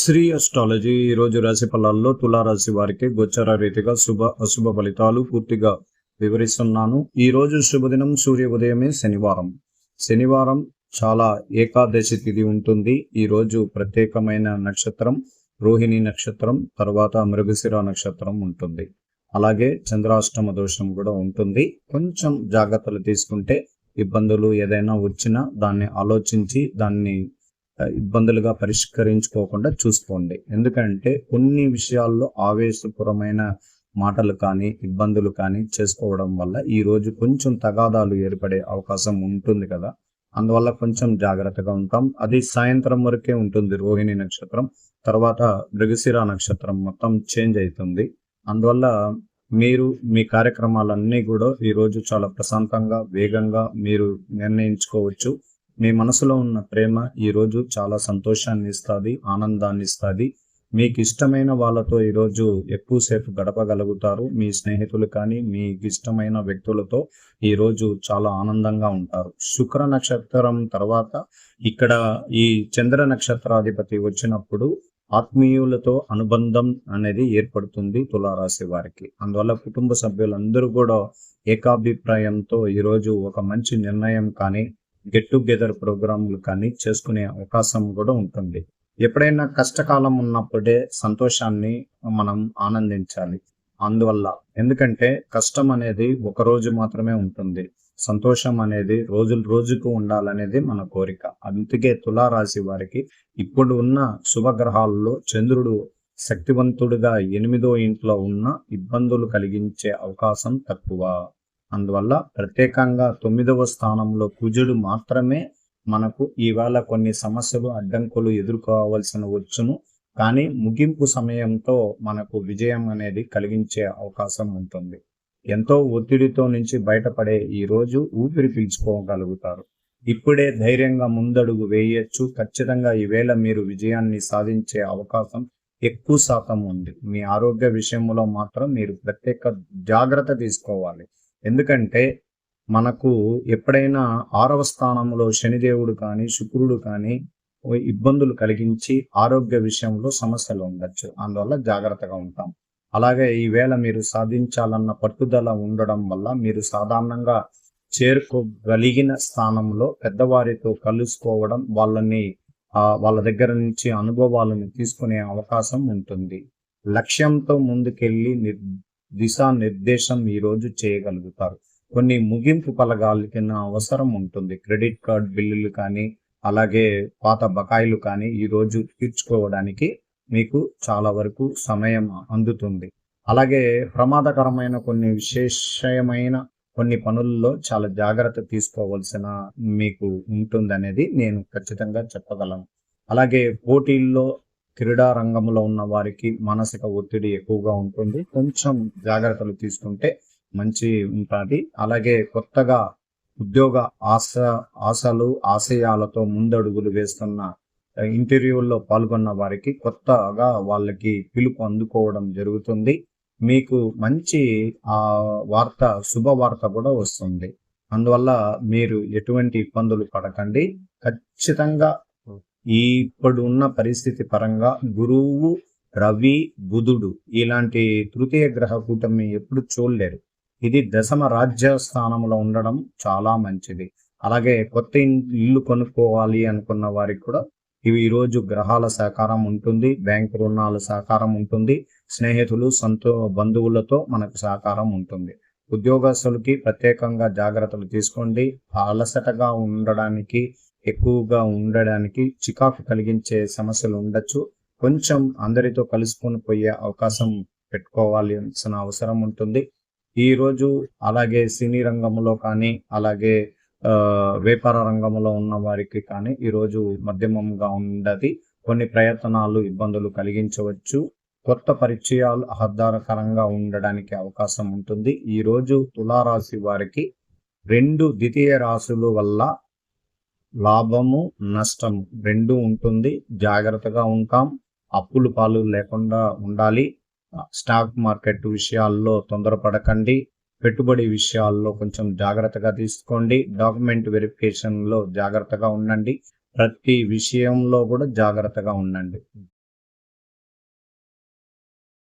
Shri astrology ఈ రోజు రాశి ఫలాల్లో తులారాశి వారికి గోచర రీతిగా శుభ అశుభ ఫలితాలు పూర్తిగా వివరిస్తున్నాను. ఈ రోజు శుభదినం సూర్య ఉదయమే శనివారం చాలా ఏకాదశి తిథి ఉంటుంది. ఈ రోజు ప్రత్యేకమైన నక్షత్రం రోహిణి నక్షత్రం, తర్వాత మృగశిర నక్షత్రం ఉంటుంది. అలాగే చంద్రాష్టమ దోషం కూడా ఉంటుంది. కొంచెం జాగ్రత్తలు తీసుకుంటే ఇబ్బందులు ఏదైనా వచ్చినా దాన్ని ఆలోచించి దాన్ని ఇబ్బందులుగా పరిష్కరించుకోకుండా చూసుకోండి. ఎందుకంటే కొన్ని విషయాల్లో ఆవేశపూరమైన మాటలు కానీ ఇబ్బందులు కానీ చేసుకోవడం వల్ల ఈ రోజు కొంచెం తగాదాలు ఏర్పడే అవకాశం ఉంటుంది కదా. అందువల్ల కొంచెం జాగ్రత్తగా ఉంటాం. అది సాయంత్రం వరకే ఉంటుంది రోహిణి నక్షత్రం. తర్వాత మృగశిర నక్షత్రం మొత్తం చేంజ్ అవుతుంది. అందువల్ల మీరు మీ కార్యక్రమాలన్నీ కూడా ఈరోజు చాలా ప్రశాంతంగా వేగంగా మీరు నిర్ణయించుకోవచ్చు. మీ మనసులో ఉన్న ప్రేమ ఈరోజు చాలా సంతోషాన్ని ఇస్తుంది, ఆనందాన్ని ఇస్తుంది. మీకు ఇష్టమైన వాళ్ళతో ఈరోజు ఎక్కువసేపు గడపగలుగుతారు. మీ స్నేహితులు కానీ మీకు ఇష్టమైన వ్యక్తులతో ఈరోజు చాలా ఆనందంగా ఉంటారు. శుక్ర నక్షత్రం తర్వాత ఇక్కడ ఈ చంద్ర నక్షత్రాధిపతి వచ్చినప్పుడు ఆత్మీయులతో అనుబంధం అనేది ఏర్పడుతుంది తులారాశి వారికి. అందువల్ల కుటుంబ సభ్యులందరూ కూడా ఏకాభిప్రాయంతో ఈరోజు ఒక మంచి నిర్ణయం కానీ గెట్ టుగెదర్ ప్రోగ్రాంలు కానీ చేసుకునే అవకాశం కూడా ఉంటుంది. ఎప్పుడైనా కష్టకాలం ఉన్నప్పుడే సంతోషాన్ని మనం ఆనందించాలి. అందువల్ల ఎందుకంటే కష్టం అనేది ఒక రోజు మాత్రమే ఉంటుంది, సంతోషం అనేది రోజుకు ఉండాలనేది మన కోరిక. అందుకే తులారాశి వారికి ఇప్పుడు ఉన్న శుభగ్రహాల్లో చంద్రుడు శక్తివంతుడుగా 8వ ఇంట్లో ఉన్న ఇబ్బందులు కలిగించే అవకాశం తక్కువ. అందువల్ల ప్రత్యేకంగా 9వ స్థానంలో కుజుడు మాత్రమే మనకు ఈవేళ కొన్ని సమస్యలు అడ్డంకులు ఎదుర్కోవాల్సిన వచ్చును. కానీ ముగింపు సమయంతో మనకు విజయం అనేది కలిగించే అవకాశం ఉంటుంది. ఎంతో ఒత్తిడితో నుంచి బయటపడే ఈ రోజు ఊపిరి పీల్చుకోగలుగుతారు. ఇప్పుడే ధైర్యంగా ముందడుగు వేయచ్చు. ఖచ్చితంగా ఈవేళ మీరు విజయాన్ని సాధించే అవకాశం ఎక్కువ శాతం ఉంది. మీ ఆరోగ్య విషయంలో మాత్రం మీరు ప్రత్యేక జాగ్రత్త తీసుకోవాలి. ఎందుకంటే మనకు ఎప్పుడైనా 6వ స్థానంలో శనిదేవుడు కానీ శుక్రుడు కానీ ఇబ్బందులు కలిగించి ఆరోగ్య విషయంలో సమస్యలు ఉండొచ్చు. అందువల్ల జాగ్రత్తగా ఉంటాం. అలాగే ఈవేళ మీరు సాధించాలన్న పట్టుదల ఉండడం వల్ల మీరు సాధారణంగా చేరుకోగలిగిన స్థానంలో పెద్దవారితో కలుసుకోవడం, వాళ్ళ దగ్గర నుంచి అనుభవాలను తీసుకునే అవకాశం ఉంటుంది. లక్ష్యంతో ముందుకెళ్ళి దిశానిర్దేశం ఈరోజు చేయగలుగుతారు. కొన్ని ముగింపు పలకాలిన అవసరం ఉంటుంది. క్రెడిట్ కార్డ్ బిల్లులు కానీ అలాగే పాత బకాయిలు కానీ ఈరోజు తీర్చుకోవడానికి మీకు చాలా వరకు సమయం అందుతుంది. అలాగే ప్రమాదకరమైన విశేషమైన కొన్ని పనుల్లో చాలా జాగ్రత్త తీసుకోవాల్సిన మీకు ఉంటుందనేది నేను ఖచ్చితంగా చెప్పగలను. అలాగే పోటీల్లో క్రీడా రంగంలో ఉన్న వారికి మానసిక ఒత్తిడి ఎక్కువగా ఉంటుంది. కొంచెం జాగ్రత్తలు తీసుకుంటే మంచి ఉంటుంది. అలాగే కొత్తగా ఉద్యోగ ఆశలు ఆశయాలతో ముందడుగులు వేస్తున్న ఇంటర్వ్యూల్లో పాల్గొన్న వారికి కొత్తగా వాళ్ళకి పిలుపు అందుకోవడం జరుగుతుంది. మీకు మంచి శుభవార్త కూడా వస్తుంది. అందువల్ల మీరు ఎటువంటి ఇబ్బందులు పడకండి. ఖచ్చితంగా ఇప్పుడు ఉన్న పరిస్థితి పరంగా గురువు, రవి, బుధుడు ఇలాంటి తృతీయ గ్రహ కూటమి ఎప్పుడు చూడలేరు. ఇది 10వ రాజ్య స్థానంలో ఉండడం చాలా మంచిది. అలాగే కొత్త ఇల్లు కొనుక్కోవాలి అనుకున్న వారికి కూడా ఈ రోజు గ్రహాల సహకారం ఉంటుంది, బ్యాంకు రుణాల సహకారం ఉంటుంది, స్నేహితులు బంధువులతో మనకు సహకారం ఉంటుంది. ఉద్యోగస్తులకి ప్రత్యేకంగా జాగ్రత్తలు తీసుకోండి. అలసటగా ఎక్కువగా ఉండడానికి చికాకు కలిగించే సమస్యలు ఉండొచ్చు. కొంచెం అందరితో కలుసుకొని పోయే అవకాశం పెట్టుకోవాల్సిన అవసరం ఉంటుంది ఈ రోజు. అలాగే సినీ రంగంలో కానీ అలాగే వ్యాపార రంగంలో ఉన్న వారికి కానీ ఈరోజు మధ్యమంగా ఉండదు. కొన్ని ప్రయత్నాలు ఇబ్బందులు కలిగించవచ్చు. కొత్త పరిచయాలు ఆహ్లాదకరంగా ఉండడానికి అవకాశం ఉంటుంది. ఈరోజు తులారాశి వారికి 2 ద్వితీయ రాశుల వల్ల లాభము నష్టము 2 ఉంటుంది. జాగ్రత్తగా ఉంటాం. అప్పులు పాలు లేకుండా ఉండాలి. స్టాక్ మార్కెట్ విషయాల్లో తొందరపడకండి. పెట్టుబడి విషయాల్లో కొంచెం జాగ్రత్తగా తీసుకోండి. డాక్యుమెంట్ వెరిఫికేషన్లో జాగ్రత్తగా ఉండండి. ప్రతి విషయంలో కూడా జాగ్రత్తగా ఉండండి.